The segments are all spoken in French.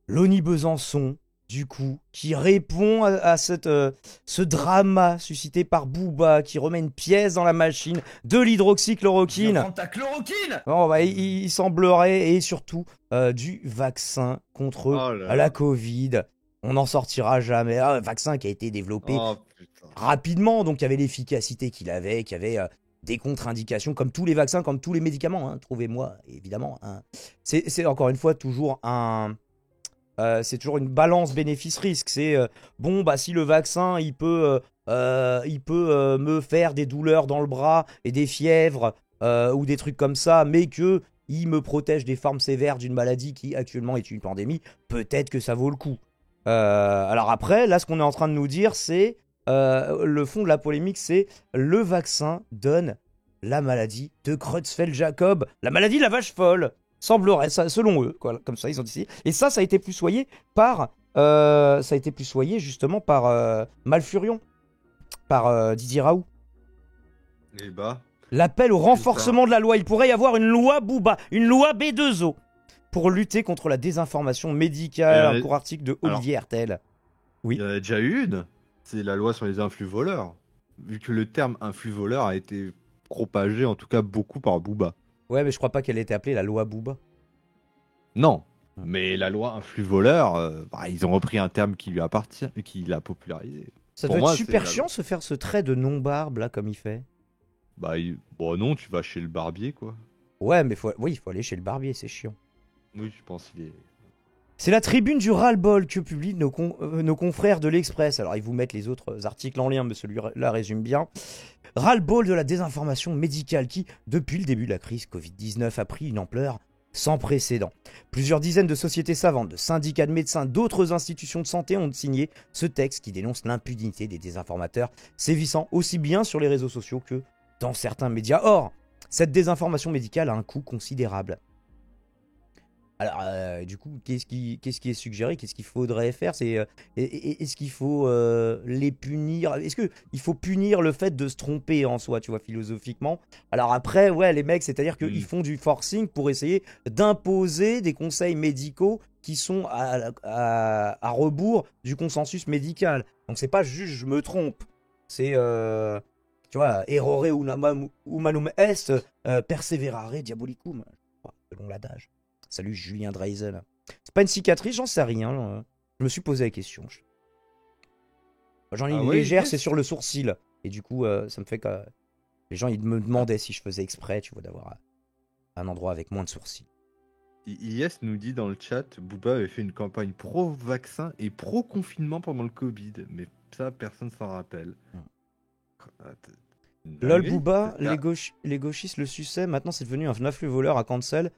Loni Besançon, du coup, qui répond à ce drama suscité par Booba, qui remet une pièce dans la machine de Viens l'hydroxychloroquine. prendre ta chloroquine. Bon, bah, il semblerait, et surtout du vaccin contre Oh là la là. Covid. On n'en sortira jamais. Un vaccin qui a été développé Oh putain. rapidement, donc il y avait l'efficacité qu'il avait, qui avait des contre-indications, comme tous les vaccins, comme tous les médicaments, hein, trouvez-moi, évidemment. Hein. C'est encore une fois toujours c'est toujours une balance bénéfice-risque. C'est bon, bah si le vaccin il peut me faire des douleurs dans le bras et des fièvres ou des trucs comme ça, mais que il me protège des formes sévères d'une maladie qui actuellement est une pandémie, peut-être que ça vaut le coup. Alors après, là, ce qu'on est en train de nous dire, c'est le fond de la polémique, c'est le vaccin donne la maladie de Creutzfeldt-Jacob, la maladie de la vache folle. Semblerait, ça, selon eux, quoi, comme ça, ils ont décidé. Et ça a été plus soigné justement par Malfurion, par Didier Raoult. Eh bah, L'appel au putain. renforcement de la loi. Il pourrait y avoir une loi Booba, une loi B2O, pour lutter contre la désinformation Il y médicale. en Un a- court article de Alors, Olivier Hertel. il y Oui. en a déjà eu une. C'est la loi sur les influx voleurs. Vu que le terme influx voleur a été propagé, en tout cas beaucoup par Booba. Ouais, mais je crois pas qu'elle ait été appelée la loi Booba. Non. Hmm. Mais la loi influx voleur, bah, ils ont repris un terme qui lui appartient, qui l'a popularisé. Ça doit Pour être moi, c'est super la chiant loi. se faire ce trait de non-barbe là comme il fait. Bah, bon, non, tu vas chez le barbier, quoi. Ouais, mais oui, il faut aller chez le barbier, c'est chiant. Oui, je pense qu'il est. C'est la tribune du ras-le-bol que publient nos confrères de l'Express. Alors, ils vous mettent les autres articles en lien, mais celui-là résume bien. Ras-le-bol de la désinformation médicale qui, depuis le début de la crise Covid-19, a pris une ampleur sans précédent. Plusieurs dizaines de sociétés savantes, de syndicats de médecins, d'autres institutions de santé ont signé ce texte qui dénonce l'impunité des désinformateurs, sévissant aussi bien sur les réseaux sociaux que dans certains médias. Or, cette désinformation médicale a un coût considérable. Alors, du coup, qu'est-ce qui est suggéré? Qu'est-ce qu'il faudrait faire? Est-ce qu'il faut les punir? Est-ce qu'il faut punir le fait de se tromper en soi, tu vois, philosophiquement? Alors après, ouais, les mecs, c'est-à-dire qu'ils Hmm. font du forcing pour essayer d'imposer des conseils médicaux qui sont à rebours du consensus médical. Donc c'est pas juste je me trompe. C'est, tu vois, errore humanum est, perseverare diabolicum, selon l'adage. Salut Julien Dreisel. C'est pas une cicatrice, j'en sais rien. Je me suis posé la question. J'en ai Ah une ouais, légère, c'est yes. sur le sourcil. Et du coup, ça me fait que les gens ils me Ah, demandaient si je faisais exprès, tu vois, d'avoir un endroit avec moins de sourcils. Yes nous dit dans le chat, Booba avait fait une campagne pro-vaccin et pro-confinement pendant le Covid. Mais ça, personne s'en rappelle. Ah, une Lol dinguerie. Booba, Ah, les gauchistes le suçaient, maintenant c'est devenu un afflux voleur à cancel.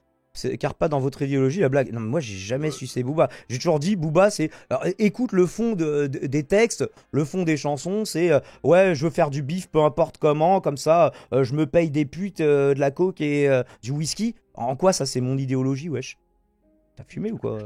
Car pas dans votre idéologie la blague. Non, mais moi j'ai jamais euh, sucé Booba. J'ai toujours dit Booba c'est. Alors, écoute le fond des textes, le fond des chansons, c'est ouais, je veux faire du bif peu importe comment, comme ça je me paye des putes, de la coke et du whisky. En quoi ça c'est mon idéologie, wesh? T'as fumé ou quoi?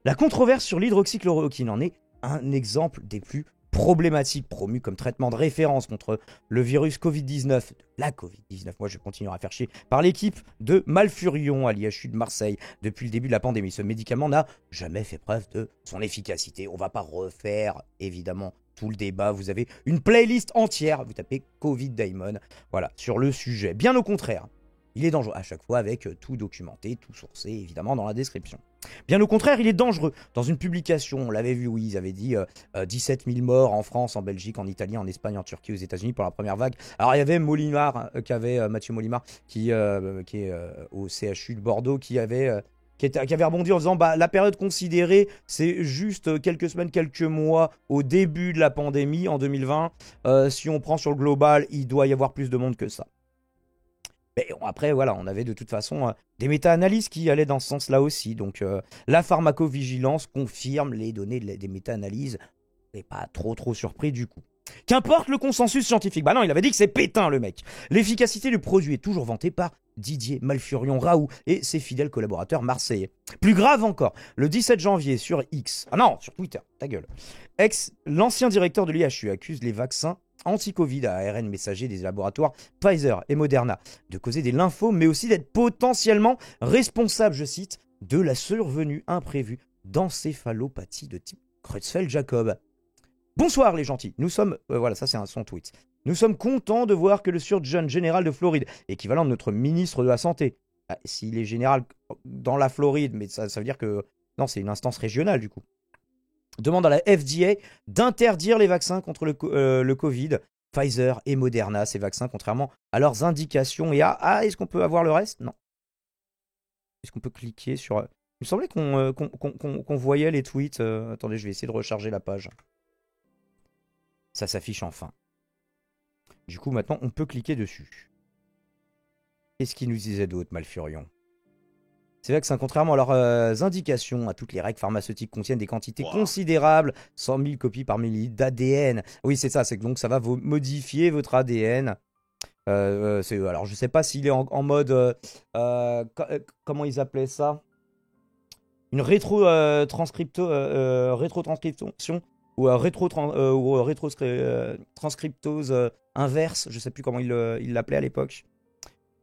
La controverse sur l'hydroxychloroquine en est un exemple des plus problématiques, promu comme traitement de référence contre le virus Covid-19, la Covid-19, moi je continuerai à faire chier, par l'équipe de Malfurion à l'IHU de Marseille depuis le début de la pandémie. Ce médicament n'a jamais fait preuve de son efficacité. On va pas refaire, évidemment, tout le débat. Vous avez une playlist entière, vous tapez Covid Daemon, voilà, sur le sujet. Bien au contraire, il est dangereux à chaque fois avec tout documenté, tout sourcé, évidemment, dans la description. Bien au contraire, il est dangereux. Dans une publication, on l'avait vu, oui, ils avaient dit 17 000 morts en France, en Belgique, en Italie, en Espagne, en Turquie, aux États-Unis pour la première vague. Alors il y avait Molimar, Mathieu Molimar, qui est au CHU de Bordeaux, qui avait rebondi en disant bah, la période considérée, c'est juste quelques semaines, quelques mois au début de la pandémie en 2020. Si on prend sur le global, il doit y avoir plus de monde que ça. Mais après, voilà, on avait de toute façon des méta-analyses qui allaient dans ce sens-là aussi. Donc, la pharmacovigilance confirme les données des méta-analyses. Et pas trop surpris du coup. Qu'importe le consensus scientifique. Bah non, il avait dit que c'est pétain le mec. L'efficacité du produit est toujours vantée par Didier Malfurion Raoult et ses fidèles collaborateurs marseillais. Plus grave encore, le 17 janvier sur X, ah non, sur Twitter, ta gueule, l'ancien directeur de l'IHU accuse les vaccins anti-Covid à ARN messager des laboratoires Pfizer et Moderna de causer des lymphomes, mais aussi d'être potentiellement responsables, je cite, de la survenue imprévue d'encéphalopathie de type Creutzfeldt-Jakob. Bonsoir les gentils, nous sommes... voilà, ça c'est son tweet. Nous sommes contents de voir que le surgeon général de Floride, équivalent de notre ministre de la Santé, s'il est général dans la Floride, mais ça veut dire que... Non, c'est une instance régionale du coup. Demande à la FDA d'interdire les vaccins contre le Covid. Pfizer et Moderna, ces vaccins, contrairement à leurs indications. Et est-ce qu'on peut avoir le reste? Non. Est-ce qu'on peut cliquer sur... Il me semblait qu'on voyait les tweets. Attendez, je vais essayer de recharger la page. Ça s'affiche enfin. Du coup, maintenant, on peut cliquer dessus. Qu'est-ce qu'il nous disait d'autre, Malfurion? Ces vaccins, contrairement à leurs indications, à toutes les règles pharmaceutiques, contiennent des quantités considérables, 100 000 copies par millilitre d'ADN. Oui, c'est ça, c'est que donc ça va modifier votre ADN. Alors, je ne sais pas s'il est en mode... comment ils appelaient ça? Une rétrotranscription ou rétrotranscriptose inverse. Je ne sais plus comment il l'appelait à l'époque.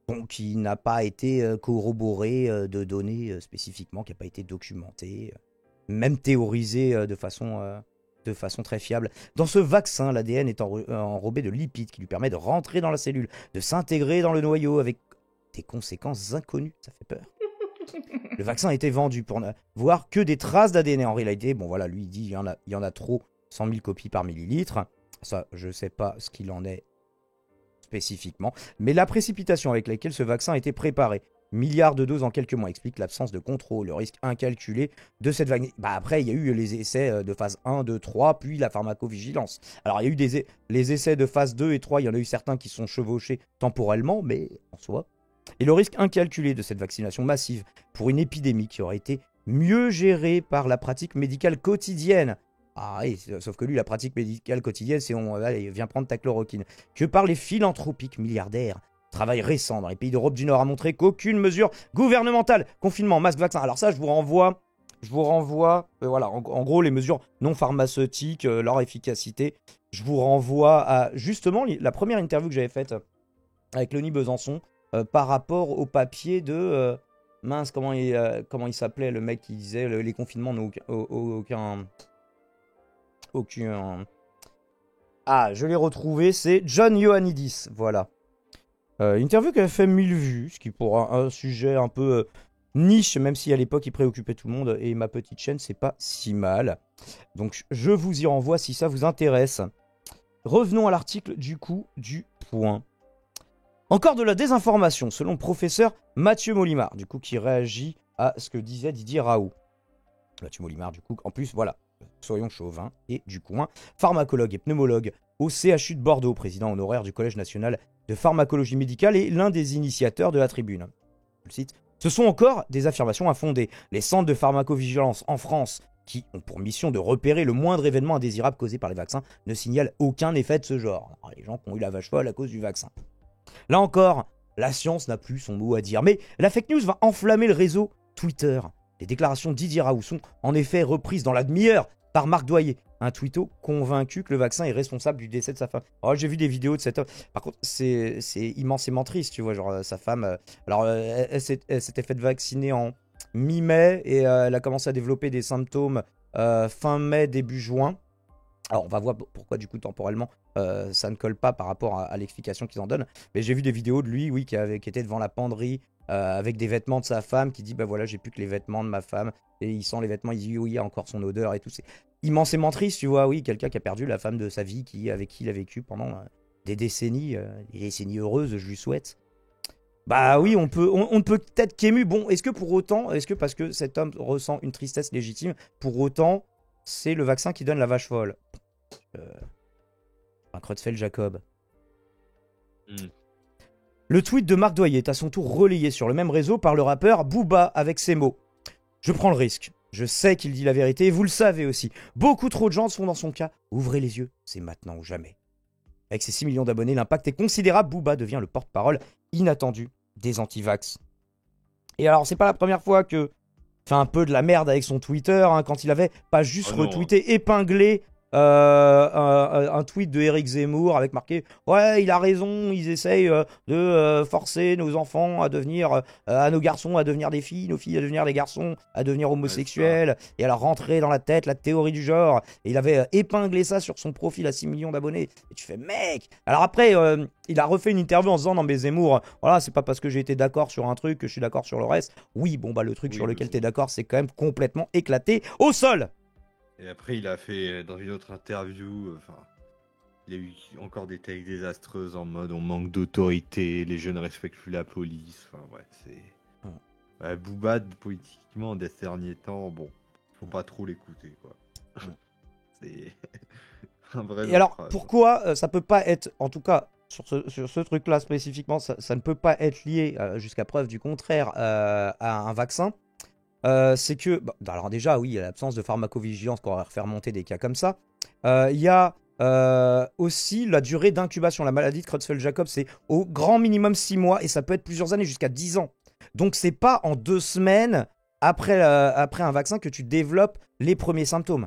Donc, qui n'a pas été corroboré de données spécifiquement, qui n'a pas été documenté, même théorisé de façon très fiable. Dans ce vaccin, l'ADN est enrobé de lipides qui lui permettent de rentrer dans la cellule, de s'intégrer dans le noyau avec des conséquences inconnues. Ça fait peur. Le vaccin a été vendu pour ne voir que des traces d'ADN. En réalité, bon voilà, lui il dit il y en a trop, 100 000 copies par millilitre. Ça, je ne sais pas ce qu'il en est spécifiquement, mais la précipitation avec laquelle ce vaccin a été préparé, milliards de doses en quelques mois, explique l'absence de contrôle, le risque incalculé de cette vague. Après, il y a eu les essais de phase 1, 2, 3, puis la pharmacovigilance. Alors, il y a eu les essais de phase 2 et 3, il y en a eu certains qui sont chevauchés temporellement, mais en soi. Et le risque incalculé de cette vaccination massive pour une épidémie qui aurait été mieux gérée par la pratique médicale quotidienne. Ah oui, sauf que lui, la pratique médicale quotidienne, c'est allez, viens prendre ta chloroquine. Que par les philanthropiques milliardaires. Travail récent dans les pays d'Europe du Nord a montré qu'aucune mesure gouvernementale, confinement, masque, vaccin. Alors ça, je vous renvoie, voilà, en gros, les mesures non pharmaceutiques, leur efficacité. Je vous renvoie à, justement, la première interview que j'avais faite avec Lenny Besançon par rapport au papier de... mince, comment il s'appelait, le mec qui disait les confinements n'ont aucun... Ah, je l'ai retrouvé, c'est John Ioannidis, voilà. Interview qui avait fait 1000 vues, ce qui pour un sujet un peu niche, même si à l'époque il préoccupait tout le monde, et ma petite chaîne, c'est pas si mal. Donc je vous y renvoie si ça vous intéresse. Revenons à l'article du coup du Point. Encore de la désinformation, selon le professeur Mathieu Molimar, du coup qui réagit à ce que disait Didier Raoult. Mathieu Molimar, du coup, en plus, voilà. Soyons chauvins, et du coin, pharmacologue et pneumologue au CHU de Bordeaux, président honoraire du Collège national de pharmacologie médicale et l'un des initiateurs de la tribune. Je le cite, ce sont encore des affirmations infondées. Les centres de pharmacovigilance en France, qui ont pour mission de repérer le moindre événement indésirable causé par les vaccins, ne signalent aucun effet de ce genre. Alors, les gens qui ont eu la vache folle à cause du vaccin. Là encore, la science n'a plus son mot à dire, mais la fake news va enflammer le réseau Twitter. Les déclarations de Didier Raoult sont en effet reprises dans la demi-heure par Marc Doyer, un twitto convaincu que le vaccin est responsable du décès de sa femme. Alors j'ai vu des vidéos de cet homme. Par contre, c'est immensément triste, tu vois, genre sa femme. Elle s'était faite vacciner en mi-mai et elle a commencé à développer des symptômes fin mai, début juin. Alors on va voir pourquoi du coup temporellement ça ne colle pas par rapport à l'explication qu'ils en donnent. Mais j'ai vu des vidéos de lui, oui, qui était devant la penderie avec des vêtements de sa femme, qui dit bah voilà, j'ai plus que les vêtements de ma femme, et il sent les vêtements, il dit oui, il y a encore son odeur et tout. C'est immensément triste, tu vois, oui, quelqu'un qui a perdu la femme de sa vie, avec qui il a vécu pendant des décennies heureuses, je lui souhaite. Bah oui, on ne peut peut-être qu'ému. Bon, est-ce que parce que cet homme ressent une tristesse légitime, pour autant, c'est le vaccin qui donne la vache folle? Un Creutzfeldt-Jakob. Le tweet de Marc Doyer est à son tour relayé sur le même réseau par le rappeur Booba avec ces mots. Je prends le risque. Je sais qu'il dit la vérité et vous le savez aussi. Beaucoup trop de gens sont dans son cas. Ouvrez les yeux, c'est maintenant ou jamais. Avec ses 6 millions d'abonnés, l'impact est considérable. Booba devient le porte-parole inattendu des anti-vax. Et alors, c'est pas la première fois que fait un peu de la merde avec son Twitter, hein, quand il avait pas juste retweeté, épinglé un tweet de Éric Zemmour avec marqué ouais, il a raison, ils essayent de forcer nos enfants à devenir, à nos garçons à devenir des filles, nos filles à devenir des garçons, à devenir homosexuels, et à leur rentrer dans la tête la théorie du genre. Et il avait épinglé ça sur son profil à 6 millions d'abonnés. Et tu fais mec. Alors après, il a refait une interview en se disant non, mais Zemmour, voilà, c'est pas parce que j'ai été d'accord sur un truc que je suis d'accord sur le reste. Oui, bon, bah le truc sur lequel t'es d'accord, c'est quand même complètement éclaté au sol. Et après, il a fait, dans une autre interview, il y a eu encore des takes désastreuses en mode on manque d'autorité, les jeunes respectent plus la police. Enfin, ouais, c'est. Ouais, Booba, politiquement, des derniers temps, bon, faut pas trop l'écouter, quoi. C'est un vrai. Et alors, pourquoi ça peut pas être, en tout cas, sur ce truc-là spécifiquement, ça ne peut pas être lié, jusqu'à preuve du contraire, à un vaccin? C'est que, bah, alors déjà, oui, il y a l'absence de pharmacovigilance qu'on va faire monter des cas comme ça. Il y a aussi la durée d'incubation. La maladie de Creutzfeldt-Jakob, c'est au grand minimum 6 mois et ça peut être plusieurs années, jusqu'à 10 ans. Donc, c'est pas en 2 semaines après un vaccin que tu développes les premiers symptômes.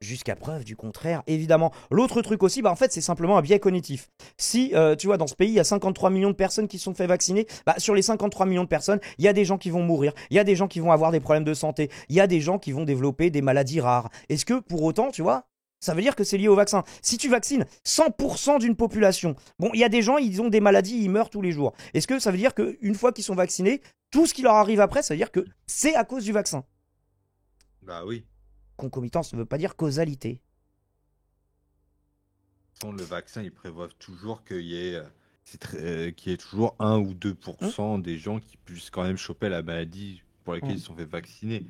Jusqu'à preuve du contraire, évidemment. L'autre truc aussi, bah en fait, c'est simplement un biais cognitif. Si, tu vois, dans ce pays, il y a 53 millions de personnes qui se sont fait vacciner, bah, sur les 53 millions de personnes, il y a des gens qui vont mourir, il y a des gens qui vont avoir des problèmes de santé, il y a des gens qui vont développer des maladies rares. Est-ce que, pour autant, tu vois, ça veut dire que c'est lié au vaccin? Si tu vaccines 100% d'une population, bon, il y a des gens, ils ont des maladies, ils meurent tous les jours. Est-ce que ça veut dire qu'une fois qu'ils sont vaccinés, tout ce qui leur arrive après, ça veut dire que c'est à cause du vaccin? Bah oui. Concomitance ne veut pas dire causalité. Le vaccin, il prévoit toujours qu'il y ait, qu'il y ait toujours 1 ou 2% des gens qui puissent quand même choper la maladie pour laquelle ils se sont fait vacciner.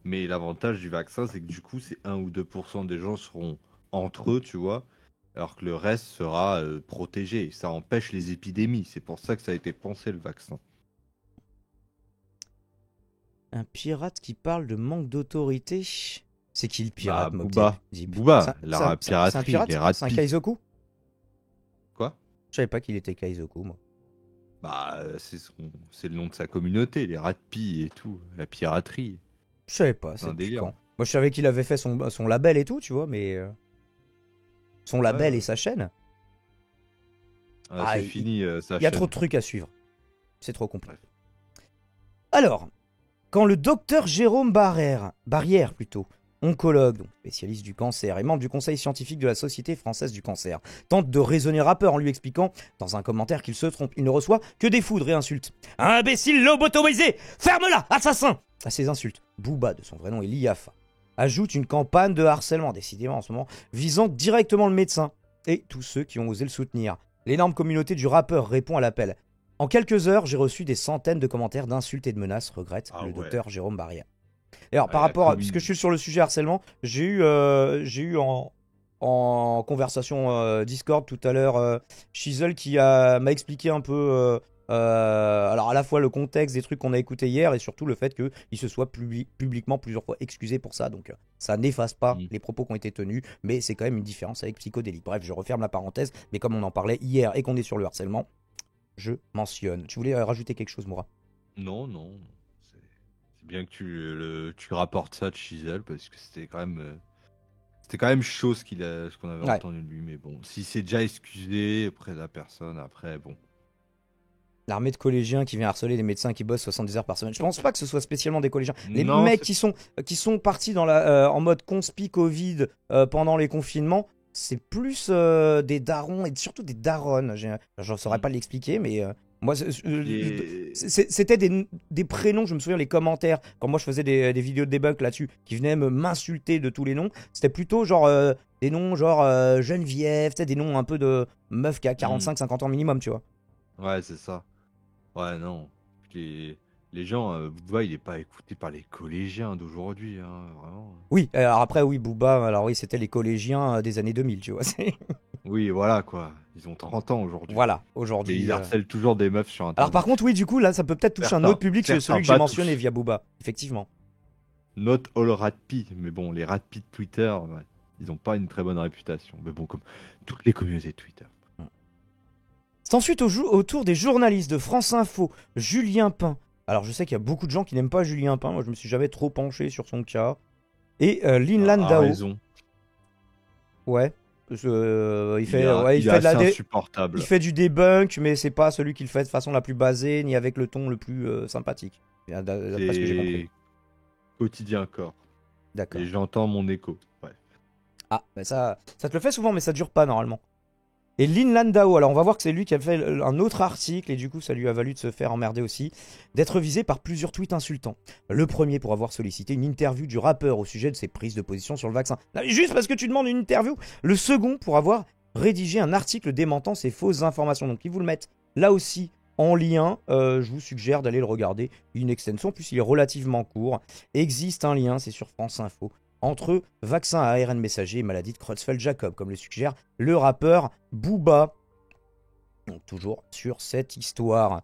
Mais l'avantage du vaccin, c'est que du coup, ces 1 ou 2% des gens seront entre eux, tu vois, alors que le reste sera protégé. Ça empêche les épidémies. C'est pour ça que ça a été pensé, le vaccin. Un pirate qui parle de manque d'autorité. C'est qui le pirate, Booba. Booba, la piraterie, les rats de C'est un Kaizoku? Quoi? Je savais pas qu'il était Kaizoku, moi. Bah, c'est le nom de sa communauté, les rats de pie et tout, la piraterie. Je savais pas, c'est un délire. Moi, je savais qu'il avait fait son label et tout, tu vois, mais... son label et sa chaîne. C'est fini, sa chaîne. Il y a trop de trucs à suivre. C'est trop compliqué. Alors, quand le docteur Jérôme Barrière, oncologue, donc spécialiste du cancer et membre du conseil scientifique de la Société française du cancer, tente de raisonner rappeur en lui expliquant, dans un commentaire, qu'il se trompe, il ne reçoit que des foudres et insultes. Imbécile lobotomisé, ferme-la, assassin! À ces insultes, Booba, de son vrai nom Eliafa, ajoute une campagne de harcèlement, décidément en ce moment, visant directement le médecin et tous ceux qui ont osé le soutenir. L'énorme communauté du rappeur répond à l'appel. En quelques heures, j'ai reçu des centaines de commentaires d'insultes et de menaces, regrette le docteur Jérôme Barrière. Et alors, par rapport à, puisque je suis sur le sujet harcèlement, j'ai eu en conversation Discord tout à l'heure Shizel qui m'a expliqué un peu, alors à la fois le contexte des trucs qu'on a écoutés hier et surtout le fait qu'il se soit publiquement plusieurs fois excusé pour ça. Donc ça n'efface pas les propos qui ont été tenus, mais c'est quand même une différence avec psychodélie. Bref, je referme la parenthèse, mais comme on en parlait hier et qu'on est sur le harcèlement, je mentionne. Tu voulais rajouter quelque chose, Moura? Non. C'est bien que tu rapportes ça de Shizel parce que c'était quand même chaud ce qu'on avait entendu de lui. Mais bon, si c'est déjà excusé auprès de la personne, après, bon. L'armée de collégiens qui vient harceler des médecins qui bossent 70 heures par semaine. Je pense pas que ce soit spécialement des collégiens. Les mecs qui sont partis en mode conspi Covid pendant les confinements, c'est plus des darons et surtout des daronnes. Je ne saurais pas l'expliquer, mais moi, c'était des prénoms. Je me souviens les commentaires quand moi je faisais des vidéos de debug là-dessus, qui venaient m'insulter de tous les noms. C'était plutôt genre des noms genre Geneviève, des noms un peu de meufs qui a 45-50 ans minimum, tu vois. Ouais, c'est ça. Ouais, non. Les gens, Booba, il est pas écouté par les collégiens d'aujourd'hui, hein, vraiment. Oui, alors après, oui, Booba, alors oui, c'était les collégiens des années 2000, tu vois. Oui, voilà, quoi. Ils ont 30 ans aujourd'hui. Voilà, aujourd'hui. Et ils harcèlent toujours des meufs sur Internet. Alors par contre, oui, du coup, là, ça peut peut-être toucher un autre public que celui que j'ai mentionné via Booba, effectivement. Not all ratpi, mais bon, les ratpi de Twitter, ouais, ils n'ont pas une très bonne réputation. Mais bon, comme toutes les communautés de Twitter. C'est ensuite au tour des journalistes de France Info, Julien Pain. Alors je sais qu'il y a beaucoup de gens qui n'aiment pas Julien Pain, moi je me suis jamais trop penché sur son cas. Et Lin Landau. Raison. Ouais. Il Il est, fait, ouais, il est assez insupportable. il fait du debunk, mais c'est pas celui qui le fait de façon la plus basée, ni avec le ton le plus sympathique. D'après ce que j'ai compris. C'est quotidien corps. D'accord. Et j'entends mon écho. Ouais. Ah, bah ça te le fait souvent, mais ça dure pas normalement. Et Lin Landau, alors on va voir que c'est lui qui a fait un autre article, et du coup ça lui a valu de se faire emmerder aussi, d'être visé par plusieurs tweets insultants. Le premier pour avoir sollicité une interview du rappeur au sujet de ses prises de position sur le vaccin. Non, mais juste parce que tu demandes une interview. Le second pour avoir rédigé un article démentant ces fausses informations. Donc ils vous le mettent là aussi en lien, je vous suggère d'aller le regarder. Une extension, en plus il est relativement court. Existe un lien, c'est sur France Info, entre vaccin à ARN messager et maladie de Creutzfeldt-Jacob, comme le suggère le rappeur Booba. Donc toujours sur cette histoire.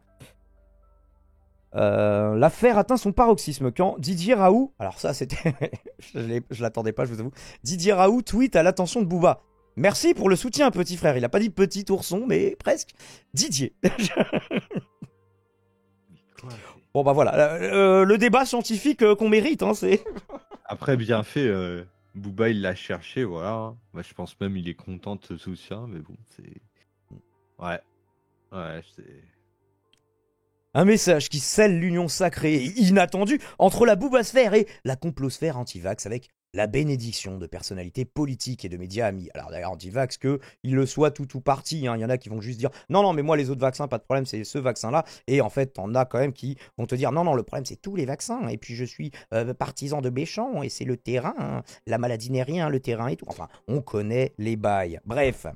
L'affaire atteint son paroxysme quand Didier Raoult, alors ça c'était, je l'attendais pas, je vous avoue, Didier Raoult tweet à l'attention de Booba. Merci pour le soutien, petit frère. Il a pas dit petit ourson, mais presque. Didier. Bon bah voilà, le débat scientifique qu'on mérite, hein, c'est. Après, bien fait, Booba, il l'a cherché, voilà. Moi, je pense même il est content de ce soutien, mais bon, c'est. Ouais. Ouais, c'est. Un message qui scelle l'union sacrée et inattendue entre la boobasphère et la complosphère anti-vax avec la bénédiction de personnalités politiques et de médias amis. Alors d'ailleurs, anti-vax, qu'il le soit tout ou parti, hein. Il y en a qui vont juste dire non, non, mais moi les autres vaccins, pas de problème, c'est ce vaccin-là. Et en fait, t'en as quand même qui vont te dire non, non, le problème c'est tous les vaccins. Et puis je suis partisan de Béchamp et c'est le terrain, hein. La maladie n'est rien, le terrain et tout. Enfin, on connaît les bails. Bref.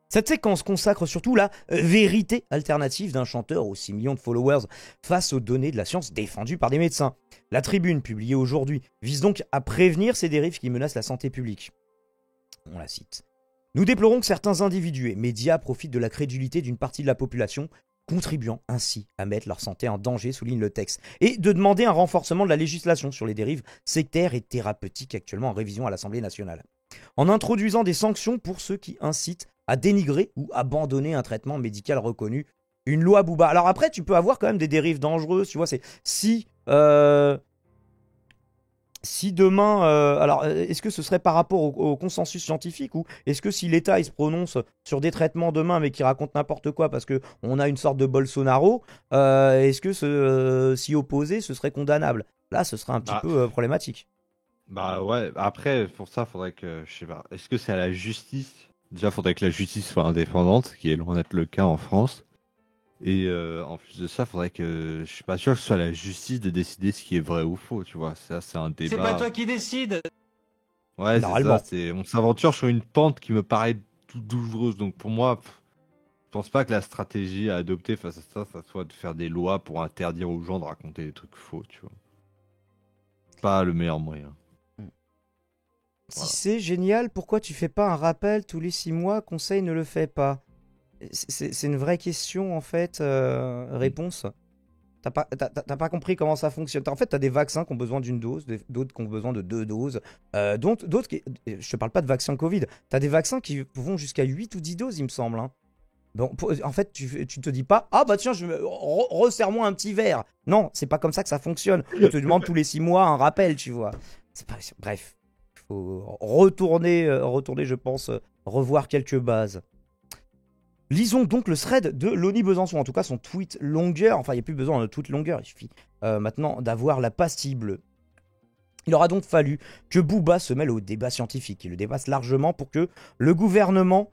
Cette séquence consacre surtout la vérité alternative d'un chanteur aux 6 millions de followers face aux données de la science défendues par des médecins. La tribune, publiée aujourd'hui, vise donc à prévenir ces dérives qui menacent la santé publique. On la cite. Nous déplorons que certains individus et médias profitent de la crédulité d'une partie de la population, contribuant ainsi à mettre leur santé en danger, souligne le texte, et de demander un renforcement de la législation sur les dérives sectaires et thérapeutiques actuellement en révision à l'Assemblée nationale. En introduisant des sanctions pour ceux qui incitent à dénigrer ou abandonner un traitement médical reconnu. Une loi Booba. Alors après, tu peux avoir quand même des dérives dangereuses, tu vois, c'est si demain, alors est-ce que ce serait par rapport au consensus scientifique ou est-ce que si l'État il se prononce sur des traitements demain mais qui raconte n'importe quoi parce que on a une sorte de Bolsonaro, est-ce que s'y opposer ce serait condamnable? Là, ce serait un petit peu problématique. Bah ouais, après, pour ça, faudrait que, je sais pas, est-ce que c'est à la justice? Déjà, faudrait que la justice soit indépendante, ce qui est loin d'être le cas en France. Et en plus de ça, faudrait que, je suis pas sûr que ce soit la justice de décider ce qui est vrai ou faux, tu vois. Ça, c'est un débat. C'est pas toi qui décide. Ouais, c'est Normalement. ça, on s'aventure sur une pente qui me paraît tout douloureuse. Donc pour moi, je pense pas que la stratégie à adopter face à ça soit de faire des lois pour interdire aux gens de raconter des trucs faux, tu vois. Pas le meilleur moyen. Si Voilà. c'est génial, pourquoi tu fais pas un rappel tous les 6 mois? Conseil ne le fait pas. C'est une vraie question en fait. Réponse. T'as pas compris comment ça fonctionne. En fait, t'as des vaccins qui ont besoin d'une dose, d'autres qui ont besoin de 2 doses. D'autres qui. Je te parle pas de vaccins Covid. T'as des vaccins qui vont jusqu'à 8 ou 10 doses, il me semble, hein. Bon, en fait, tu te dis pas, ah bah tiens, resserre-moi un petit verre. Non, c'est pas comme ça que ça fonctionne. On te demande tous les 6 mois un rappel, tu vois. Bref, il faut retourner, je pense, revoir quelques bases. Lisons donc le thread de Lonnie Besançon, en tout cas son tweet longueur. Enfin, il n'y a plus besoin de tweet longueur, il suffit maintenant d'avoir la pastille bleue. Il aura donc fallu que Booba se mêle au débat scientifique, il le dépasse largement pour que le gouvernement,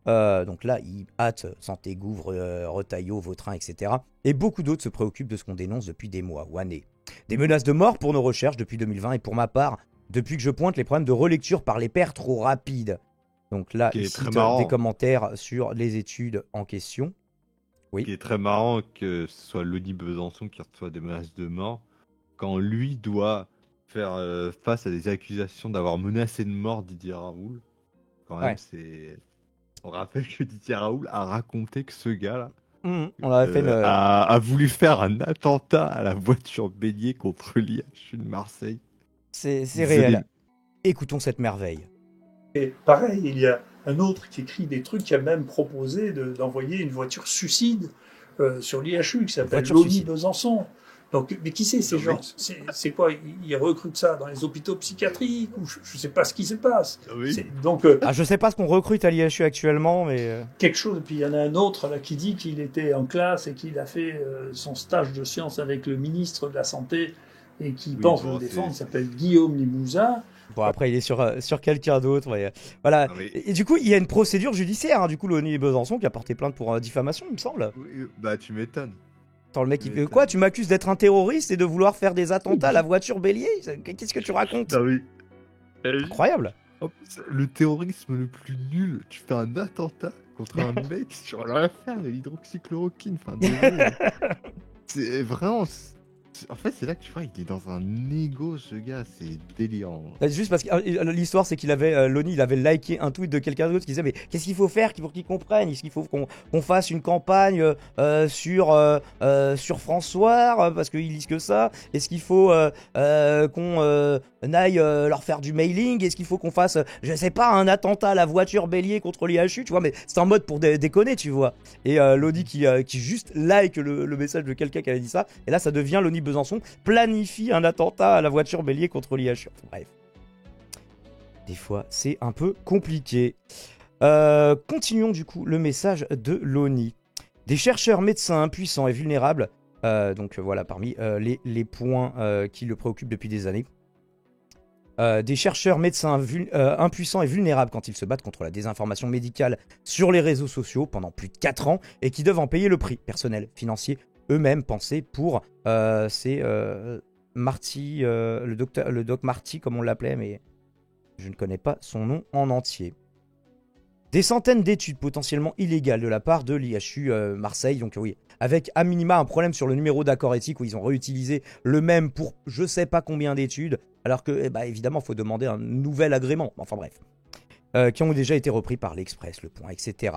donc là, il hâte Santé, Gouffre, Retailleau, Vautrin, etc. Et beaucoup d'autres se préoccupent de ce qu'on dénonce depuis des mois ou années. Des menaces de mort pour nos recherches depuis 2020 et pour ma part, depuis que je pointe les problèmes de relecture par les pairs trop rapides. Donc là, il cite des commentaires sur les études en question. Oui. Ce qui est très marrant que ce soit Lonnie Besançon qui reçoit des menaces de mort, quand lui doit faire face à des accusations d'avoir menacé de mort Didier Raoult. Quand même, c'est... On rappelle que Didier Raoult a raconté que ce gars-là on avait fait a voulu faire un attentat à la voiture bélier contre l'IHU de Marseille. C'est réel. Écoutons cette merveille. Et pareil, il y a un autre qui écrit des trucs, qui a même proposé d'envoyer une voiture suicide sur l'IHU, qui s'appelle Lonnie Besançon. Donc, mais qui c'est ces gens? C'est quoi? Ils recrutent ça dans les hôpitaux psychiatriques ou je ne sais pas ce qui se passe. Oui. Donc, je sais pas ce qu'on recrute à l'IHU actuellement, mais quelque chose. Et puis il y en a un autre là qui dit qu'il était en classe et qu'il a fait son stage de sciences avec le ministre de la Santé et qui pense le défendre. Il s'appelle Guillaume Limousin. bon, après, il est sur quelqu'un d'autre. Voilà. Ah, mais... Et du coup, il y a une procédure judiciaire. Hein, du coup, l'ONU et Besançon qui a porté plainte pour diffamation, il me semble. Oui, bah tu m'étonnes. Attends, le mec, il fait quoi? Tu m'accuses d'être un terroriste et de vouloir faire des attentats à la voiture bélier? Qu'est-ce que tu racontes? Ah oui. Incroyable. Le terrorisme le plus nul, tu fais un attentat contre un mec sur l'affaire de l'hydroxychloroquine. Enfin, désolé. C'est vraiment... En fait, c'est là que tu vois, il est dans un égo, ce gars, c'est délirant. Juste parce que l'histoire, c'est qu'il avait, Loni, il avait liké un tweet de quelqu'un d'autre qui disait mais qu'est-ce qu'il faut faire pour qu'ils comprennent? Est-ce qu'il faut qu'on fasse une campagne sur François parce qu'ils lisent que ça? Est-ce qu'il faut qu'on aille leur faire du mailing? Est-ce qu'il faut qu'on fasse, je sais pas, un attentat à la voiture bélier contre l'IHU? Tu vois, mais c'est en mode pour déconner, tu vois. Et Loni qui juste like le message de quelqu'un qui avait dit ça, et là ça devient Loni Besançon planifie un attentat à la voiture bélier contre l'IHU. Bref. Des fois, c'est un peu compliqué. Continuons du coup le message de l'ONI. Des chercheurs médecins impuissants et vulnérables, donc voilà parmi les points qui le préoccupent depuis des années. Des chercheurs médecins impuissants et vulnérables quand ils se battent contre la désinformation médicale sur les réseaux sociaux pendant plus de 4 ans et qui doivent en payer le prix personnel, financier, eux-mêmes pensés pour Marty, le doc Marty comme on l'appelait, mais je ne connais pas son nom en entier. Des centaines d'études potentiellement illégales de la part de l'IHU Marseille, donc oui, avec à minima un problème sur le numéro d'accord éthique où ils ont réutilisé le même pour je sais pas combien d'études, alors que évidemment il faut demander un nouvel agrément, enfin bref, qui ont déjà été repris par l'Express, Le Point, etc.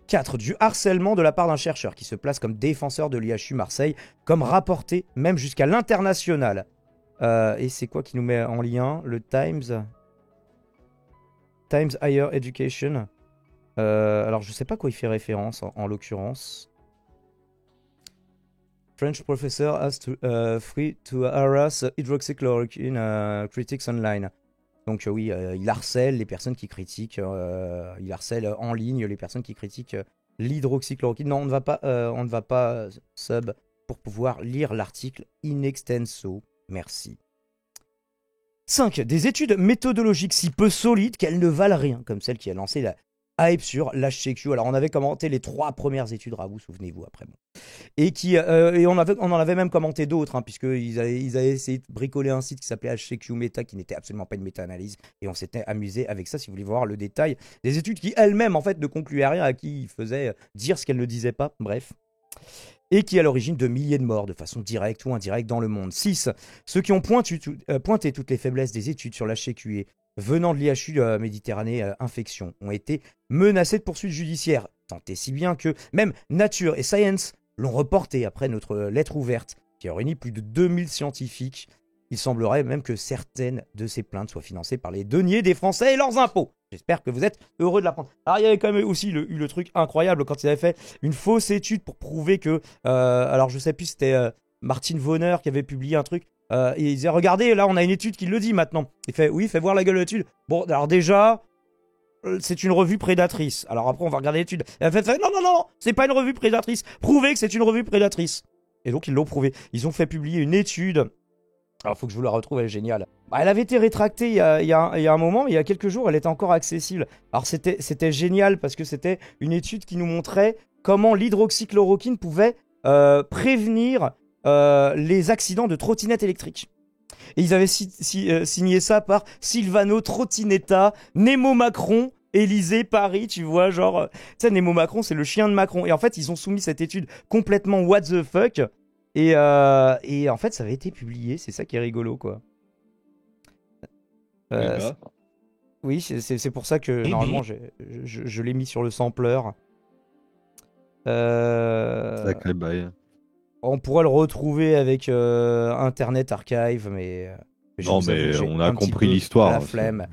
4. Du harcèlement de la part d'un chercheur qui se place comme défenseur de l'IHU Marseille, comme rapporté même jusqu'à l'international. Et c'est quoi qui nous met en lien? Le Times Higher Education. Alors je sais pas quoi il fait référence en l'occurrence. French professor asked free to harass hydroxychloroquine critics online. Donc oui, il harcèle les personnes qui critiquent, il harcèle en ligne les personnes qui critiquent l'hydroxychloroquine. Non, on ne va pas sub pour pouvoir lire l'article in extenso. Merci. 5. Des études méthodologiques si peu solides qu'elles ne valent rien, comme celle qui a lancé la hype sur l'HCQ. Alors on avait commenté les 3 premières études, Raoult, souvenez-vous après. Bon. Et on en avait même commenté d'autres, hein, puisqu'ils avaient essayé de bricoler un site qui s'appelait HCQ Meta, qui n'était absolument pas une méta-analyse, et on s'était amusé avec ça, si vous voulez voir le détail des études qui elles-mêmes en fait ne concluaient à rien, à qui ils faisaient dire ce qu'elles ne disaient pas, bref. Et qui est à l'origine de milliers de morts de façon directe ou indirecte dans le monde. 6. Ceux qui ont pointé toutes les faiblesses des études sur l'HCQ venant de l'IHU Méditerranée Infection ont été menacés de poursuites judiciaires, tant et si bien que même Nature et Science l'ont reporté après notre lettre ouverte qui a réuni plus de 2000 scientifiques. Il semblerait même que certaines de ces plaintes soient financées par les deniers des Français et leurs impôts. J'espère que vous êtes heureux de l'apprendre. Alors il y avait quand même aussi eu le truc incroyable quand ils avaient fait une fausse étude pour prouver que... alors je sais plus, c'était Martin Vonner qui avait publié un truc. Et il disait, regardez, là on a une étude qui le dit maintenant. Il fait, oui, fais voir la gueule de l'étude. Bon, alors déjà, c'est une revue prédatrice. Alors après on va regarder l'étude. Et elle fait, non, c'est pas une revue prédatrice. Prouvez que c'est une revue prédatrice. Et donc ils l'ont prouvé. Ils ont fait publier une étude. Alors, faut que je vous la retrouve, elle est géniale. Elle avait été rétractée il y a un moment, mais il y a quelques jours, elle était encore accessible. Alors, c'était génial parce que c'était une étude qui nous montrait comment l'hydroxychloroquine pouvait prévenir les accidents de trottinettes électriques. Et ils avaient signé ça par Silvano Trottinetta, Nemo Macron, Élysée, Paris, tu vois, genre... Tu sais, Nemo Macron, c'est le chien de Macron. Et en fait, ils ont soumis cette étude complètement what the fuck. Et en fait, ça avait été publié, c'est ça qui est rigolo, quoi. Oui, c'est pour ça que normalement je l'ai mis sur le sampler. Sacré bail. On pourrait le retrouver avec Internet Archive, mais non, mais on a compris l'histoire. La flemme.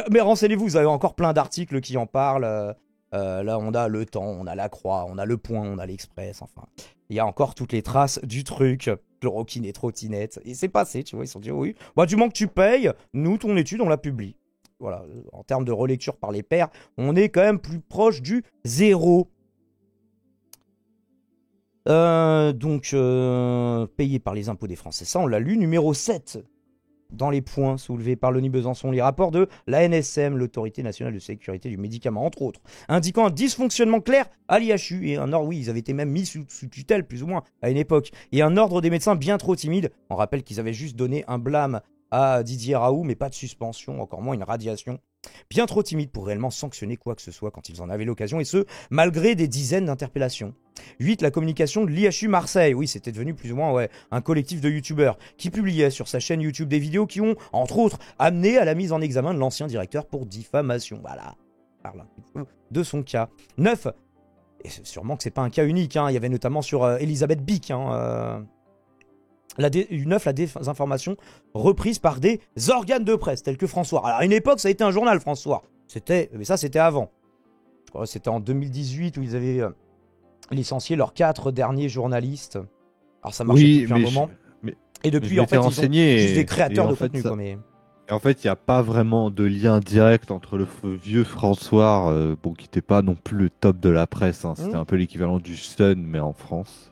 Mais renseignez-vous, vous avez encore plein d'articles qui en parlent. Là, on a Le Temps, on a La Croix, on a Le Point, on a l'Express, enfin. Il y a encore toutes les traces du truc, chloroquine et trottinette. Et c'est passé, tu vois, ils se sont dit, oui, bah, du moment que tu payes, nous, ton étude, on la publie. Voilà, en termes de relecture par les pairs, on est quand même plus proche du 0. Donc, payé par les impôts des Français, ça, on l'a lu, numéro 7. Dans les points soulevés par Loni Besançon, les rapports de l'ANSM, l'Autorité Nationale de Sécurité du Médicament, entre autres, indiquant un dysfonctionnement clair à l'IHU et un ordre, oui, ils avaient été même mis sous tutelle, plus ou moins, à une époque, et un ordre des médecins bien trop timide. On rappelle qu'ils avaient juste donné un blâme à Didier Raoult, mais pas de suspension, encore moins une radiation. Bien trop timide pour réellement sanctionner quoi que ce soit quand ils en avaient l'occasion, et ce, malgré des dizaines d'interpellations. 8. La communication de l'IHU Marseille. Oui, c'était devenu plus ou moins un collectif de youtubeurs qui publiait sur sa chaîne YouTube des vidéos qui ont, entre autres, amené à la mise en examen de l'ancien directeur pour diffamation. Voilà, parle un petit peu de son cas. 9. Et sûrement que c'est pas un cas unique, hein. Il y avait notamment sur Elisabeth Bick, la désinformation reprise par des organes de presse tels que François. Alors à une époque, ça a été un journal, François. Mais ça, c'était avant. Je crois que c'était en 2018 où ils avaient licencié leurs 4 derniers journalistes. Alors ça marchait depuis un moment. Et depuis, en fait, ils sont juste des créateurs de contenu. En fait, il n'y a pas vraiment de lien direct entre le vieux François, qui n'était pas non plus le top de la presse. Hein. C'était un peu l'équivalent du Sun, mais en France.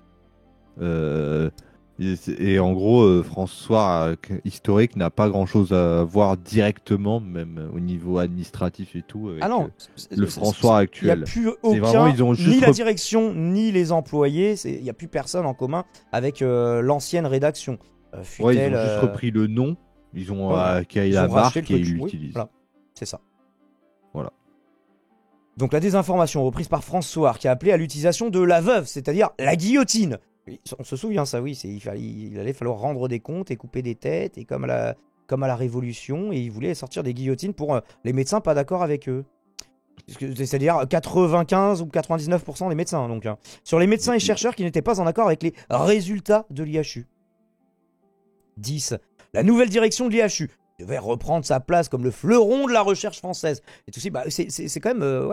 Et en gros, François historique n'a pas grand-chose à voir directement, même au niveau administratif et tout, avec le François actuel. Il n'y a plus aucun, ni la direction, ni les employés, il n'y a plus personne en commun avec l'ancienne rédaction. Ils ont juste repris le nom, ils ont acquis la marque et ils l'utilisent. Voilà, c'est ça. Voilà. Donc la désinformation reprise par François, qui a appelé à l'utilisation de la veuve, c'est-à-dire la guillotine. On se souvient ça, oui, il allait falloir rendre des comptes et couper des têtes, et comme à la Révolution, et il voulait sortir des guillotines pour les médecins pas d'accord avec eux. C'est-à-dire 95 ou 99% des médecins. Donc, sur les médecins et chercheurs qui n'étaient pas en accord avec les résultats de l'IHU. 10. La nouvelle direction de l'IHU devait reprendre sa place comme le fleuron de la recherche française. Et tout aussi, c'est quand même,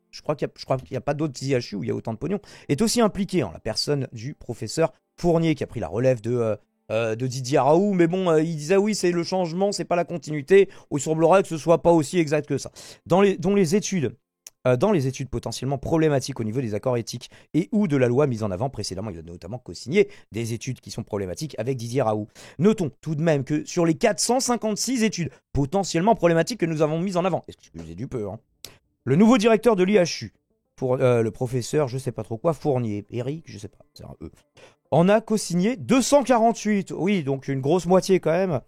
Je crois qu'il n'y a pas d'autres IHU où il y a autant de pognon. Est aussi impliqué en la personne du professeur Fournier qui a pris la relève de Didier Raoult. Mais bon, il disait oui, c'est le changement, c'est pas la continuité. Il semblerait que ce soit pas aussi exact que ça. Dans les études potentiellement problématiques au niveau des accords éthiques et ou de la loi mise en avant précédemment, il a notamment co-signé des études qui sont problématiques avec Didier Raoult. Notons tout de même que sur les 456 études potentiellement problématiques que nous avons mises en avant, excusez du peu, le nouveau directeur de l'IHU, pour le professeur, je sais pas trop quoi, Fournier, Eric, je sais pas, c'est un E, en a co-signé 248, oui, donc une grosse moitié quand même,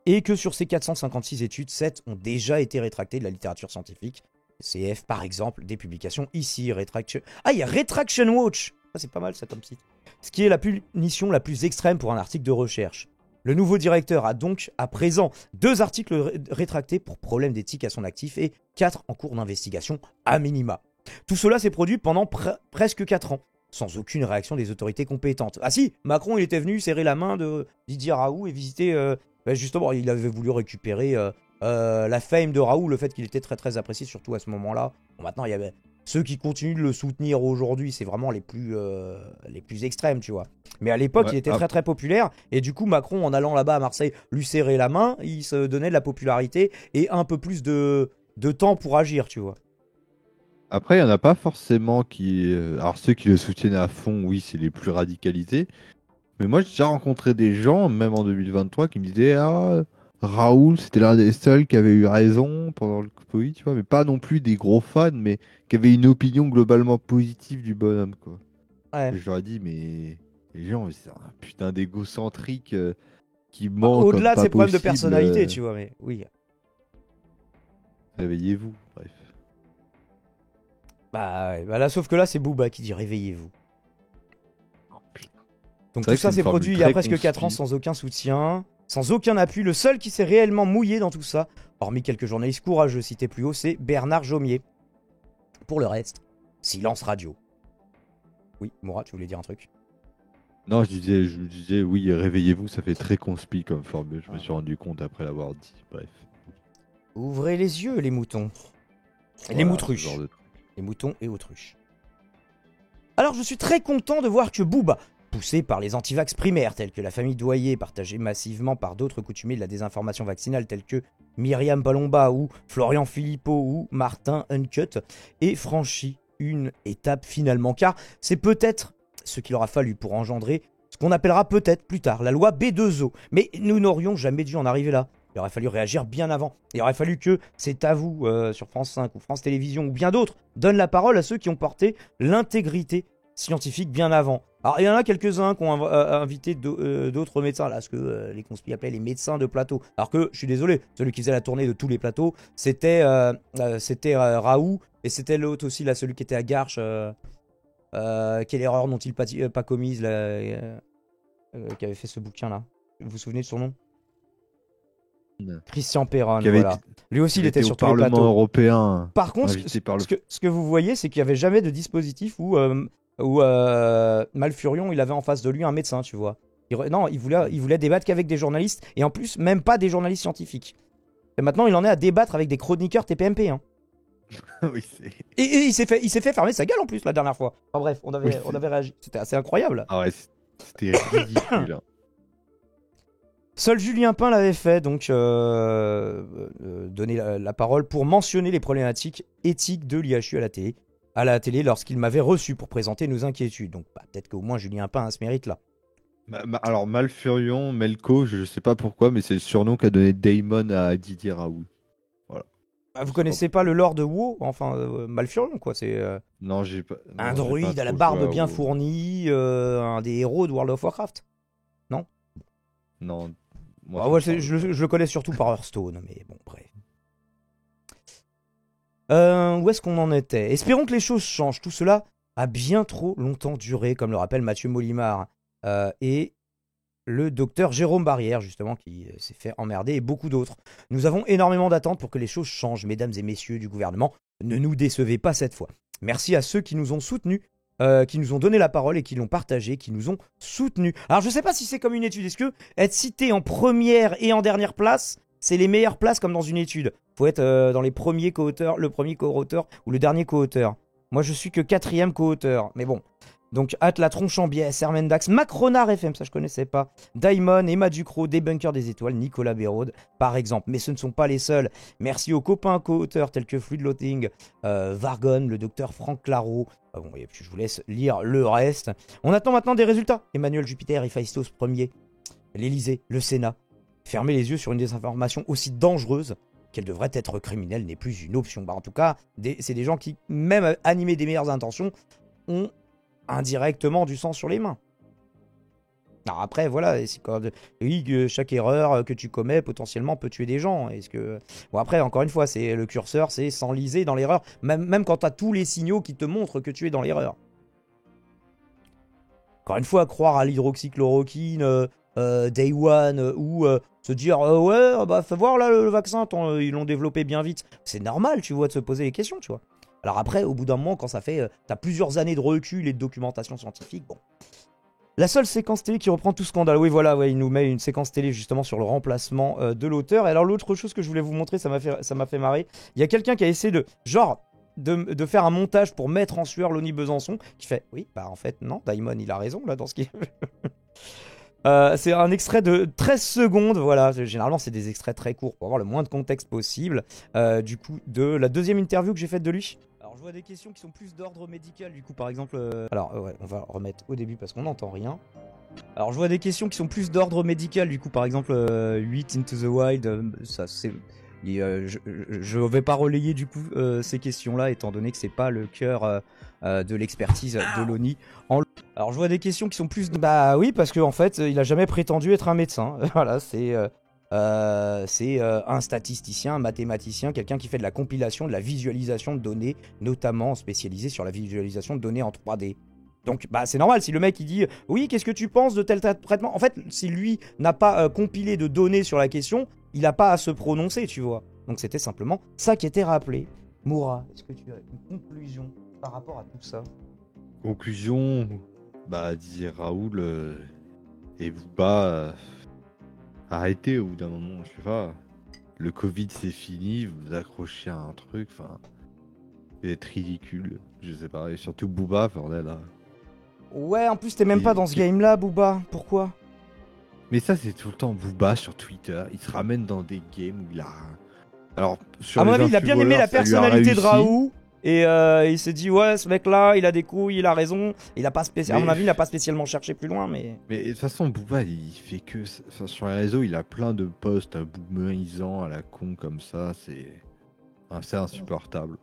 et que sur ces 456 études, 7 ont déjà été rétractées de la littérature scientifique. CF, par exemple, des publications ici, Retraction... Ah, il y a Retraction Watch, ça c'est pas mal ça comme site, ce qui est la punition la plus extrême pour un article de recherche. Le nouveau directeur a donc, à présent, 2 articles rétractés pour problème d'éthique à son actif et 4 en cours d'investigation à minima. Tout cela s'est produit pendant presque 4 ans, sans aucune réaction des autorités compétentes. Ah si, Macron il était venu serrer la main de Didier Raoult et visiter... justement, il avait voulu récupérer la fame de Raoult, le fait qu'il était très très apprécié, surtout à ce moment-là. Bon, maintenant, il y avait... Ceux qui continuent de le soutenir aujourd'hui, c'est vraiment les plus extrêmes, tu vois. Mais à l'époque, il était très très populaire. Et du coup, Macron, en allant là-bas à Marseille, lui serrer la main, il se donnait de la popularité et un peu plus de temps pour agir, tu vois. Après, il n'y en a pas forcément qui... Alors ceux qui le soutiennent à fond, oui, c'est les plus radicalisés. Mais moi, j'ai déjà rencontré des gens, même en 2023, qui me disaient « Ah, Raoult, c'était l'un des seuls qui avait eu raison pendant le Covid, tu vois. » Mais pas non plus des gros fans, mais qui avaient une opinion globalement positive du bonhomme, quoi. Ouais. Et je leur ai dit « Mais les gens, c'est un putain d'égocentrique qui ment au-delà comme de ses pas problèmes de possible, personnalité, tu vois, mais oui. Réveillez-vous, bref. Bah là, sauf que là, c'est Booba qui dit « Réveillez-vous ». Donc tout ça s'est produit il y a presque 4 ans sans aucun soutien, sans aucun appui. Le seul qui s'est réellement mouillé dans tout ça, hormis quelques journalistes courageux cités plus haut, c'est Bernard Jaumier. Pour le reste, silence radio. Oui, Moura, tu voulais dire un truc? Non, je disais oui, réveillez-vous, ça fait très conspi comme formule. Je me suis rendu compte après l'avoir dit. Bref. Ouvrez les yeux, les moutons. Et les moutruches. Les moutons et autruches. Alors je suis très content de voir que Booba, poussé par les antivax primaires tels que la famille Doyer, partagée massivement par d'autres coutumiers de la désinformation vaccinale tels que Myriam Palomba ou Florian Philippot ou Martin Uncut, ait franchi une étape finalement. Car c'est peut-être ce qu'il aura fallu pour engendrer ce qu'on appellera peut-être plus tard la loi B2O. Mais nous n'aurions jamais dû en arriver là. Il aurait fallu réagir bien avant. Il aurait fallu que C'est à vous sur France 5 ou France Télévisions ou bien d'autres donnent la parole à ceux qui ont porté l'intégrité scientifique bien avant. Alors il y en a quelques-uns qui ont invité d'autres médecins, là, ce que les conspires appelaient les médecins de plateau. Alors que, je suis désolé, celui qui faisait la tournée de tous les plateaux, c'était Raoult, et c'était l'autre aussi, là, celui qui était à Garches. Quelle erreur n'ont-ils pas commise, là, qui avait fait ce bouquin-là. Vous vous souvenez de son nom? Christian Perron, voilà. Lui aussi, il était sur tous les plateaux. Parlement européen. Par contre, ce que vous voyez, c'est qu'il n'y avait jamais de dispositif où Malfurion, il avait en face de lui un médecin, tu vois. Non, il voulait débattre qu'avec des journalistes, et en plus, même pas des journalistes scientifiques. Et maintenant, il en est à débattre avec des chroniqueurs TPMP. Hein. Oui, et il s'est fait fermer sa gueule en plus la dernière fois. Enfin bref, on avait réagi. C'était assez incroyable. Ah ouais, c'était ridicule. Seul Julien Pain l'avait fait, donc donner la parole pour mentionner les problématiques éthiques de l'IHU à la télé lorsqu'il m'avait reçu pour présenter nos inquiétudes. Donc peut-être qu'au moins Julien Pain a ce mérite-là. Alors Malfurion, Melko, je sais pas pourquoi, mais c'est le surnom qu'a donné Damon à Didier Raoult. Voilà. Vous connaissez pas le lore de WoW? Enfin, Malfurion, quoi. C'est non, j'ai pas. Un druide à la barbe bien fournie, un des héros de World of Warcraft. Non? Non. Je le connais surtout par Hearthstone, mais bon, bref. Où est-ce qu'on en était? Espérons que les choses changent. Tout cela a bien trop longtemps duré, comme le rappelle Mathieu Molimar. Et le docteur Jérôme Barrière, justement, qui s'est fait emmerder, et beaucoup d'autres. Nous avons énormément d'attentes pour que les choses changent, mesdames et messieurs du gouvernement. Ne nous décevez pas cette fois. Merci à ceux qui nous ont soutenus, qui nous ont donné la parole et qui l'ont partagé, qui nous ont soutenus. Alors je sais pas si c'est comme une étude, est-ce que être cité en première et en dernière place, c'est les meilleures places comme dans une étude? Faut être dans les premiers co-auteurs, le premier co-auteur ou le dernier co-auteur. Moi je suis que 4e co-auteur, mais bon. Donc Atla, Tronchambiès, Hermendax, Macronard FM, ça je connaissais pas, Daimon, Emma Ducrot, Débunker des Étoiles, Nicolas Béraud, par exemple. Mais ce ne sont pas les seuls. Merci aux copains co-auteurs tels que Fluid Loating, Vargon, le docteur Franck Claro. Bon, et puis je vous laisse lire le reste. On attend maintenant des résultats. Emmanuel Jupiter, Héphaïstos premier, l'Élysée, le Sénat. Fermer les yeux sur une désinformation aussi dangereuse qu'elle devrait être criminelle n'est plus une option. Bah, en tout cas, c'est des gens qui, même animés des meilleures intentions, ont indirectement du sang sur les mains. Alors après, voilà, oui, chaque erreur que tu commets potentiellement peut tuer des gens. Bon, après, encore une fois, c'est le curseur, c'est s'enliser dans l'erreur, même quand tu as tous les signaux qui te montrent que tu es dans l'erreur. Encore une fois, croire à l'hydroxychloroquine, Day One, ou se dire ouais, bah fais voir là le vaccin, ils l'ont développé bien vite. C'est normal, tu vois, de se poser les questions, tu vois. Alors après, au bout d'un moment, quand ça fait... t'as plusieurs années de recul et de documentation scientifique, bon. La seule séquence télé qui reprend tout scandale. Oui, voilà, ouais, il nous met une séquence télé justement sur le remplacement de l'auteur. Et alors l'autre chose que je voulais vous montrer, ça m'a fait marrer. Il y a quelqu'un qui a essayé de faire un montage pour mettre en sueur Loni Besançon, qui fait, oui, bah en fait, non, Daimon, il a raison, là, dans ce qu'il... c'est un extrait de 13 secondes, voilà, généralement c'est des extraits très courts pour avoir le moins de contexte possible, du coup, de la deuxième interview que j'ai faite de lui. Alors je vois des questions qui sont plus d'ordre médical, du coup, par exemple... Alors, ouais, on va remettre au début parce qu'on n'entend rien. Alors je vois des questions qui sont plus d'ordre médical, du coup, par exemple, 8 Into the Wild, ça c'est... je vais pas relayer du coup ces questions-là, étant donné que c'est pas le cœur de l'expertise de Loni. Alors je vois des questions qui sont plus... Bah oui, parce qu'en fait, il a jamais prétendu être un médecin. Voilà, c'est un statisticien, un mathématicien, quelqu'un qui fait de la compilation, de la visualisation de données, notamment spécialisé sur la visualisation de données en 3D. Donc bah c'est normal, si le mec il dit « Oui, qu'est-ce que tu penses de tel traitement ?» En fait, si lui n'a pas compilé de données sur la question, il n'a pas à se prononcer, tu vois. Donc c'était simplement ça qui était rappelé. Moura, est-ce que tu as une conclusion par rapport à tout ça? Conclusion, bah dire Raoult et vous pas arrêtez au bout d'un moment, je sais pas. Le Covid c'est fini, vous vous accrochez à un truc, enfin et être ridicule. Je sais pas. Et surtout Booba, bordel. Là. Ouais, en plus, t'es même pas dans ce game-là, Booba. Pourquoi? Mais ça, c'est tout le temps Booba sur Twitter. Il se ramène dans des games où il a. Alors, sur à mon les avis, il a bien aimé la personnalité de Raoult. Et il s'est dit, ouais, ce mec-là, il a des couilles, il a raison. Il a pas à mon avis, il n'a pas spécialement cherché plus loin, mais. Mais de toute façon, Booba, il fait que. Enfin, sur les réseaux, il a plein de posts boomerisants à la con comme ça. C'est assez insupportable.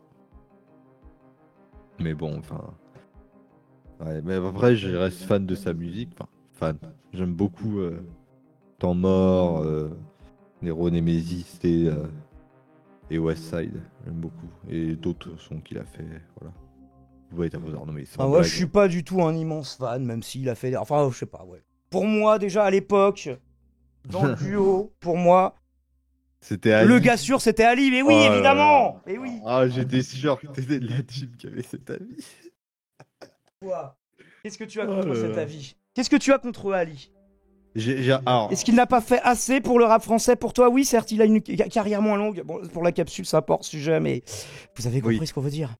Mais bon, enfin. Ouais, mais après, je reste fan de sa musique. Enfin, fan. J'aime beaucoup Temps Mort, Nero Nemesis et Westside. J'aime beaucoup. Et d'autres sons qu'il a fait. Voilà. Vous voyez, non, mais ah ouais, je suis pas du tout un immense fan, même s'il a fait. Enfin, je sais pas, ouais. Pour moi, déjà à l'époque, dans le duo, pour moi. C'était Ali. Le gars sûr, c'était Ali, mais oui, évidemment! Mais oui! Ah, j'étais sûr que t'étais de la team qui avait cet avis. Quoi? Qu'est-ce que tu as contre cet avis? Qu'est-ce que tu as contre Ali? Alors... Est-ce qu'il n'a pas fait assez pour le rap français? Pour toi, oui, certes, il a une carrière moins longue. Bon, pour la capsule, ça porte sujet, mais vous avez compris ce qu'on veut dire.